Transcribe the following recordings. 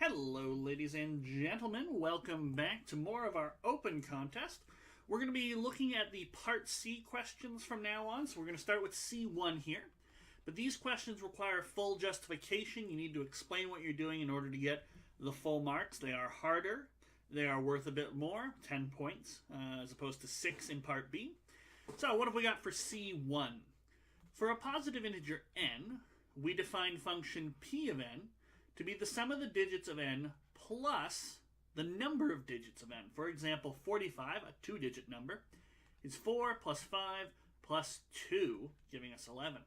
Hello, ladies and gentlemen. Welcome back to more of our open contest. We're going to be looking at the Part C questions from now on. So we're going to start with C1 here. But these questions require full justification. You need to explain what you're doing in order to get the full marks. They are harder. They are worth a bit more, 10 points, as opposed to 6 in Part B. So what have we got for C1? For a positive integer n, we define function p of n to be the sum of the digits of n plus the number of digits of n. For example, 45, a 2-digit number, is 4 plus 5 plus 2, giving us 11.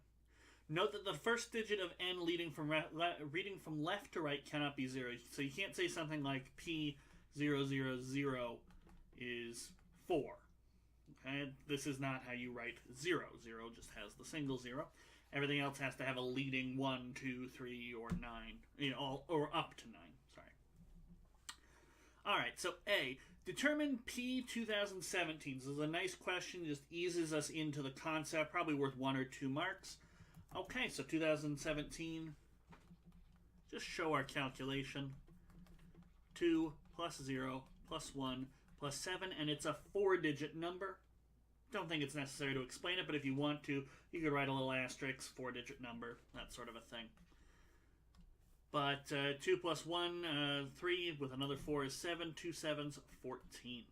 Note that the first digit of n reading from left to right cannot be 0. So you can't say something like P000 is 4. Okay? This is not how you write 0. 0 just has the single 0. Everything else has to have a leading 1, 2, 3, or 9, or up to 9. Sorry. All right, so A, determine P 2017. This is a nice question, just eases us into the concept, probably worth 1 or 2 marks. Okay, so 2017, just show our calculation. 2 plus 0 plus 1 plus 7, and it's a 4-digit number. Don't think it's necessary to explain it, but if you want to, you could write a little asterisk, 4-digit number, that sort of a thing. But 2 plus 1, 3, with another 4 is 7, 2 sevens, 14.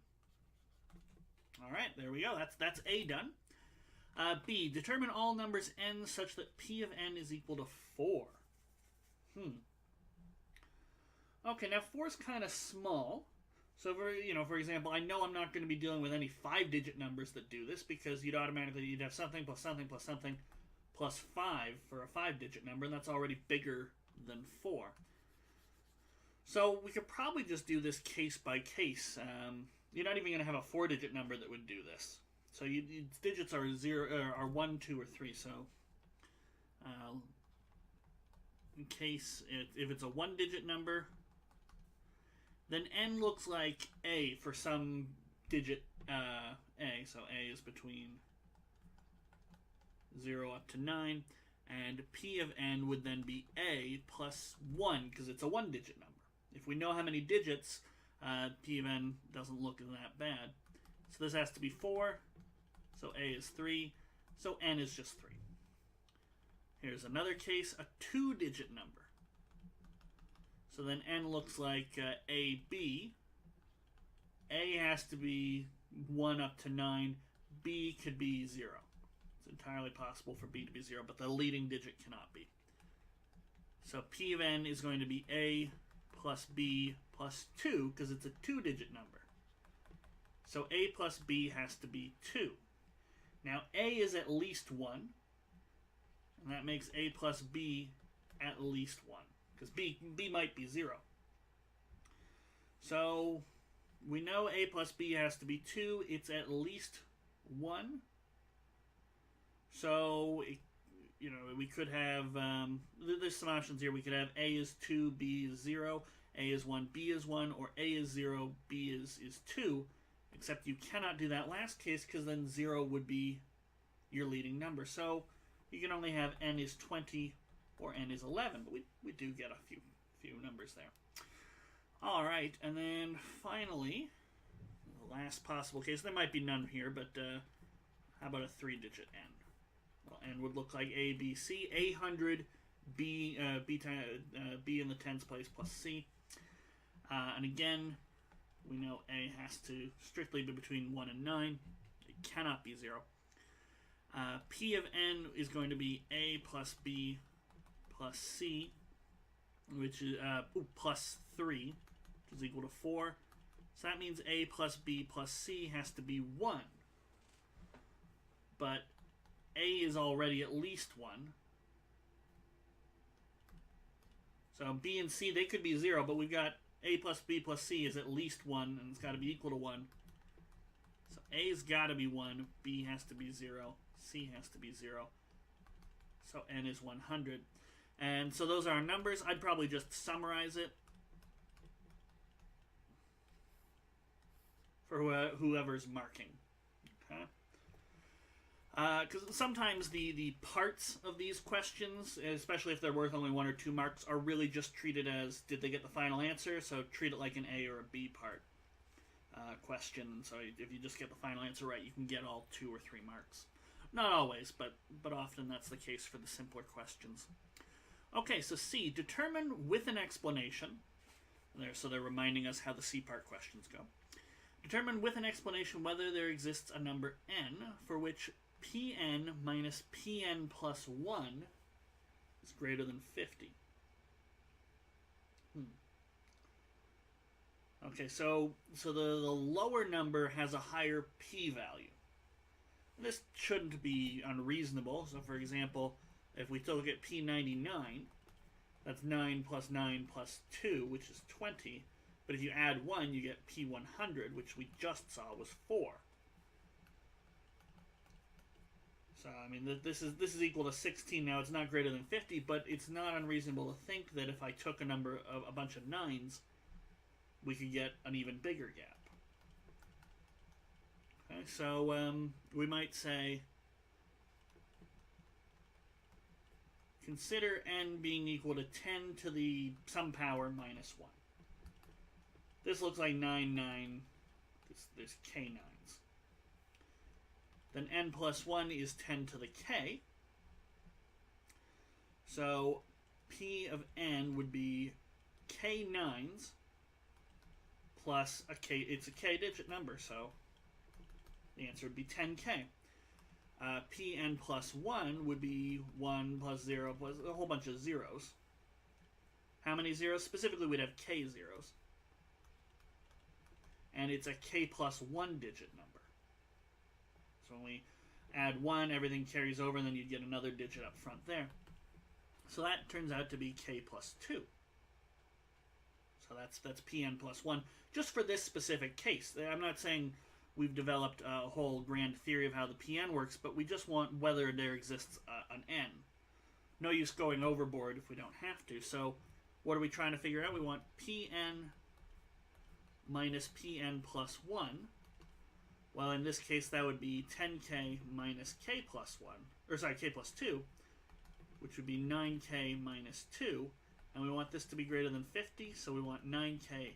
All right, there we go. That's A done. B, determine all numbers n such that P of n is equal to 4. Okay, now 4 is kind of small. So, for example, I know I'm not going to be dealing with any 5-digit numbers that do this because you'd have something plus something plus something plus 5 for a 5-digit number, and that's already bigger than 4. So we could probably just do this case by case. You're not even going to have a 4-digit number that would do this. So digits are 1, 2, or 3. So in case if it's a 1-digit number, then n looks like a for some digit a. So a is between 0 up to 9. And p of n would then be a plus 1 because it's a 1-digit number. If we know how many digits, p of n doesn't look that bad. So this has to be 4. So a is 3. So n is just 3. Here's another case, a 2-digit number. So then n looks like AB. A has to be 1 up to 9. B could be 0. It's entirely possible for B to be 0, but the leading digit cannot be. So P of n is going to be A plus B plus 2 because it's a 2-digit number. So A plus B has to be 2. Now A is at least 1, and that makes A plus B at least 1. Because B might be 0. So we know A plus B has to be 2. It's at least 1. So, we could have, there's some options here. We could have A is 2, B is 0, A is 1, B is 1, or A is 0, B is 2. Except you cannot do that last case because then 0 would be your leading number. So you can only have n is 20 or n is 11, but we do get a few numbers there. All right, and then finally, the last possible case. There might be none here, but how about a 3-digit n? Well, n would look like A, B, C, A100, B in the tens place plus C. And again, we know A has to strictly be between 1 and 9. It cannot be 0. P of n is going to be A plus B plus C, which is plus 3, which is equal to 4. So that means A plus B plus C has to be 1. But A is already at least 1. So B and C, they could be 0, but we've got A plus B plus C is at least 1, and it's got to be equal to 1. So A's got to be 1, B has to be 0, C has to be 0. So n is 100. And so those are our numbers. I'd probably just summarize it for whoever's marking. Okay. Because sometimes the parts of these questions, especially if they're worth only 1 or 2 marks, are really just treated as, did they get the final answer? So treat it like an A or a B part question. So if you just get the final answer right, you can get all 2 or 3 marks. Not always, but often that's the case for the simpler questions. Okay, so C, determine with an explanation. So they're reminding us how the C part questions go. Determine with an explanation whether there exists a number n for which Pn minus Pn plus 1 is greater than 50. Okay, so the lower number has a higher p-value. This shouldn't be unreasonable. So, for example, if we look at P99, that's 9 plus 9 plus 2, which is 20. But if you add 1, you get P100, which we just saw was 4. So, I mean, this is equal to 16 now. It's not greater than 50, but it's not unreasonable to think that if I took a bunch of 9s, we could get an even bigger gap. Okay, so we might say, consider n being equal to 10 to the some power minus 1. This looks like 9, there's k9s. Then n plus 1 is 10 to the k. So p of n would be k9s plus a k. It's a k-digit number, so the answer would be 10k. Pn plus 1 would be 1 plus 0 plus a whole bunch of zeros. How many zeros? Specifically, we'd have k zeros. And it's a k plus 1 digit number. So when we add 1, everything carries over, and then you'd get another digit up front there. So that turns out to be k plus 2. So that's Pn plus 1, just for this specific case. I'm not saying we've developed a whole grand theory of how the Pn works, but we just want whether there exists an n. No use going overboard if we don't have to. So what are we trying to figure out? We want Pn minus Pn plus 1. Well, in this case, that would be 10k minus k plus 1. Or sorry, k plus 2, which would be 9k minus 2. And we want this to be greater than 50, so we want 9k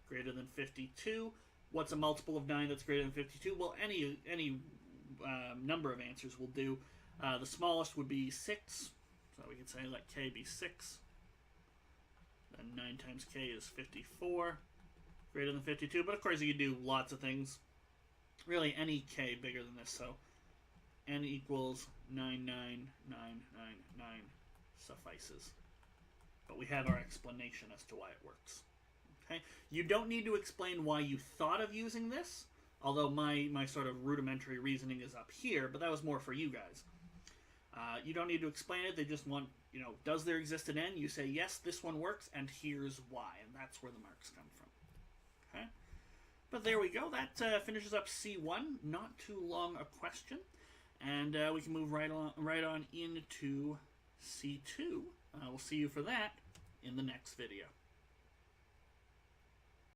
greater than 52. What's a multiple of 9 that's greater than 52? Well, any number of answers will do. The smallest would be 6, so we could say let k be 6. Then 9 times k is 54, greater than 52. But of course you could do lots of things. Really any k bigger than this, so n equals 99999 suffices. But we have our explanation as to why it works. Okay? You don't need to explain why you thought of using this, although my sort of rudimentary reasoning is up here, but that was more for you guys. You don't need to explain it. They just want, does there exist an n? You say, yes, this one works, and here's why, and that's where the marks come from. Okay? But there we go. That finishes up C1. Not too long a question. And we can move right on into C2. We'll see you for that in the next video.